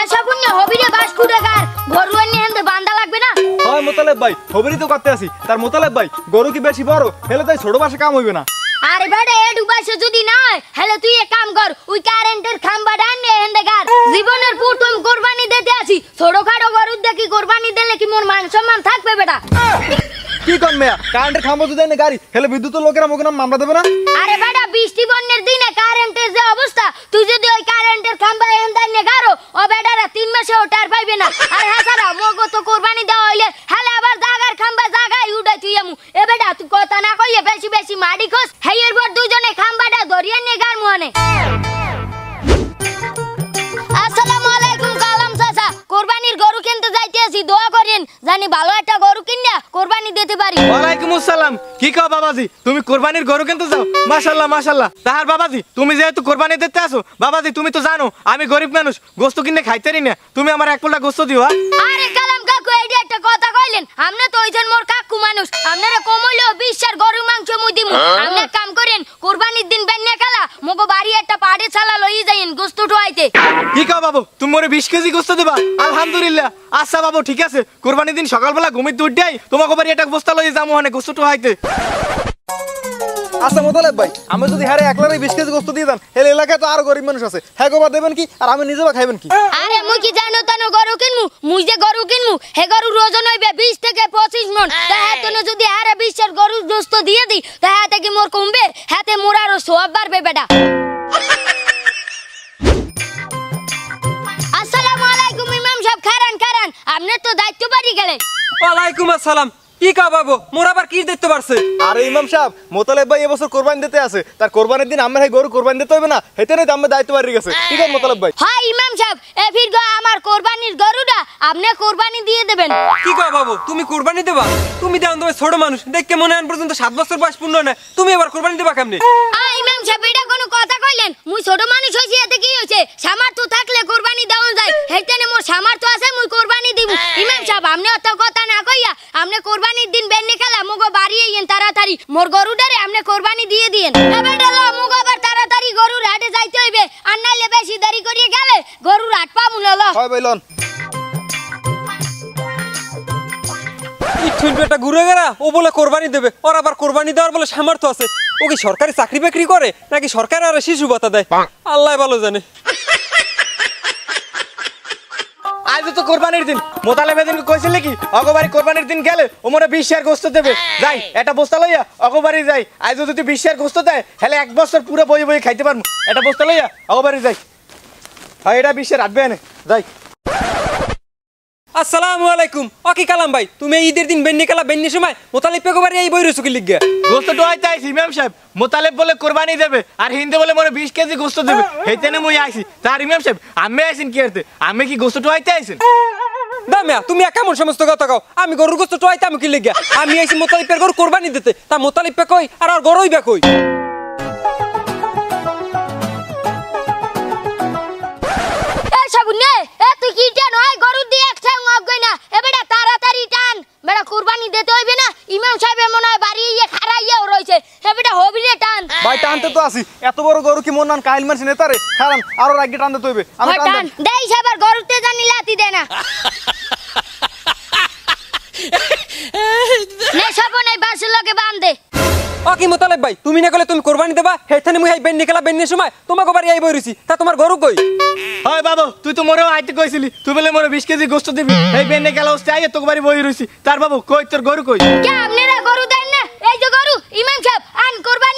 এসব পুণ্য হবিরে বাস কুড়ে গার গরু এনে হেন্দে বান্দা লাগবে না হয় মোতালেব ভাই হবিরই তো করতে আসি তার মোতালেব ভাই গরু কি বেশি বড় হেলে তাই ছোট বাসে কাম হইবে না আরে বেটা এ ডুবাইছে যদি না হেলে তুই এক কাম কর ওই কারেন্টের খাম্বাটা আনে হেন্দে গার জীবনের প্রথম কুরবানি দিতে আসি ছোটখাটো গরু দেখি কুরবানি দিলে কি মোর মান সম্মান থাকবে বেটা কি কোন মেয়া কারেন্টের খাম্বা যদি এনে গাড়ি হেলে বিদ্যুৎ লোকেরা মুখ নাম মামলা দেবে না আরে বেটা বৃষ্টি বন্যার দিনে কারেন্টের যে অবস্থা তুই যদি ওই কারেন্টের খাম্বা হেন্দা নে গারো ও বেটারা 3 মাসে ওটার পাইবে না আর হাসারা মগো তো কুরবানি দেওয়া হইলে হেলে আবার জাগার খাম্বা জাগায় উড়াই তুই আমু এ বেটা তুই কথা না কইয়ে বেশি বেশি মারি খোস হেয়ের পর দুজনে খাম্বাটা ধরিয়ে নে গার মুহনে আসসালামু আলাইকুম কালাম চাচা কুরবানির গরু কিনতে যাইতেছি দোয়া করেন জানি ভালো একটা গরু কিনা কুরবানি দিতে পারি ওয়ালাইকুম আসসালাম কি কও বাবাজি তুমি কুরবানির গরু কিনতে যাও মাশাআল্লাহ মাশাআল্লাহ তাহার বাবাজি তুমি যেহেতু কুরবানি দিতে আসো বাবাজি তুমি তো জানো আমি গরিব মানুষ গোশত কিনে খাইতেরি না তুমি আমার এক পোলা গোশত দিও আরে কালাম কাকু এইটা একটা কথা কইলেন আমনে তো ওইজন মোর কাকু মানুষ আপনারা কমইলো 20 এর গরু মাংস মুই দিমু আপনি কাম করেন কুরবানির দিন বেন্নে খালা মগো বাড়ি একটা পাড়ে ছালা লই যাইন গোশত ঠোয়াইতে কি কও বাবু তুমি মোরে 20 কেজি গোশত দিবা আলহামদুলিল্লাহ আচ্ছা বাবু ঠিক আছে কুরবানির দিন সকালবেলা ঘুমিতে উঠেই তোমাকে বাড়ি একটা বস্তা লই যামু হনে গোশত ঠোয়াইতে আচ্ছা মোতালেব ভাই আমি যদি হারে একলারে 20 কেজি গোস্ত দিয়ে দেন হেলে এলাকায় তো আরো গরিব মানুষ আছে হ্যাঁ গোবা দেবেন কি আর আমি নিজে বা খাইবেন কি আরে মুই কি জানো তানো গরু কিনমু মুই যে গরু কিনমু হে গরু ওজন হইবে 20 থেকে 25 মণ তাহা তনে যদি হারে 20 এর গরু গোশত দিয়ে দি তাহা থেকে মোর কমবে হাতে মোর আরো সওয়াব বাড়বে বেটা আসসালামু আলাইকুম ইমাম সাহেব খারান খারান আপনি তো দায়িত্ব বাড়ি গেলে ওয়ালাইকুম আসসালাম কি কা বাবু মোর আবার কি দেখতে পারছে আরে ইমাম সাহেব মোতালেব ভাই এবছর কুরবানি দিতে আছে তার কুরবানির দিন আমরা এই গরু কুরবানি দিতে হবে না হেতে নেই আমরা দায়িত্ব বাড়ি গেছে ঠিক আছে মোতালেব ভাই হ্যাঁ ইমাম সাহেব এ ফির গো আমার কুরবানির গরুটা আপনি কুরবানি দিয়ে দেবেন কি কা বাবু তুমি কুরবানি দেবা তুমি দেন তুমি ছোট মানুষ দেখকে মনে আন পর্যন্ত 7 বছর বয়স পূর্ণ না তুমি এবার কুরবানি দেবা কেমনে ইমাম সাহেব এটা কোনো কথা কইলেন মুই ছোট মানুষ হইছি এতে কি হইছে সামর্থ্য থাকলে কুরবানি দেওয়া যায় হেইতেনে মোর সামর্থ্য আছে মুই কুরবানি দিব ইমাম সাহেব আপনি অত কথা না কইয়া আপনি কুরবানির দিন বেন্নি খেলা মুগো বাড়ি আইয়েন তাড়াতাড়ি মোর গরুটারে আপনি কুরবানি দিয়ে দিয়েন এবার লো মুগো আবার তাড়াতাড়ি গরুর হাটে যাইতে হইবে আর নাইলে বেশি দেরি করিয়ে গেলে গরুর হাট পাবো না লো হয় ভাই লন ইঠুন বেটা ঘুরে গেরা ও বলে কুরবানি দেবে ওর আবার কুরবানি দেওয়ার বলে সামর্থ্য আছে ও কি সরকারি চাকরি বাকরি করে নাকি সরকার আর শিশু ভাতা দেয় আল্লাহ ভালো জানে আজ তো কুরবানির দিন মোতালেব দিন কইছিল কি অগবাড়ি কুরবানির দিন গেলে ও মোরে 20 এর গোশত দেবে যাই এটা বস্তা লইয়া অগবাড়ি যাই আজ যদি 20 এর গোশত দেয় হেলে এক বছর পুরো বই বই খাইতে পারমু এটা বস্তা লইয়া অগবাড়ি যাই হয় এটা 20 এর আটবে না যাই আসসালামু আলাইকুম ওকে কালাম ভাই তুমি ঈদের দিন বেন্নি কালা বেন্নি সময় মোতালেব পেগোবারি এই বই রসুকি লিখগে গোশত টোয়াইতে আইছি ইমাম সাহেব মোতালেব বলে কুরবানি দেবে আর হিন্দে বলে মোরে 20 কেজি গোশত দেবে হেতেনে মুই আইছি তার ইমাম সাহেব আমি আইছেন কি করতে আমি কি গোশত টোয়াইতে আইছেন দামিয়া তুমি একামন সমস্ত কথা কও আমি গরুর গোশত টোয়াইতে আমি কি লিখগে আমি আইছি মোতালেবের গরু কুরবানি দিতে তা মোতালেব পে কই আর গরুই বে কই এ সাবুনে এ তুই কি টান হয় গরু দিয়ে একসাথে অগই না এ বেটা তাড়াতাড়ি টান বেটা কুরবানি দিতে হইবে না ইমাম সাহেব মনে হয় বাড়ি ইয়ে খারাইয়াও রইছে এ বেটা হবিরে টান ভাই টানতে তো আসি এত বড় গরু কি মন নান কাইল মারছি নেতারে কারণ আরো রাগে টানতে তো হইবে আমি টান দেই সাবার গরুতে জানি লাতি দে না নে সাবনে বাসে লগে বাঁধে ওকে মোতালেব ভাই তুমি না কইলে তুমি কুরবানি দেবা হেথানে মুই এই বেন্নি কালা বেন্নি সময় তোমাকে বাড়ি আই বই রইছি তা তোমার গরু কই হয় বাবু তুই তো মোরেও আইতে কইছিলি তুই বলে মোরে 20 কেজি গোশত দিবি এই বেনে গেল হচ্ছে আইয়ে তোকে বাড়ি বই রইছি তার বাবু কই তোর গরু কই কে আপনারা গরু দেন না এই যে গরু ইমাম সাহেব আন কুরবানি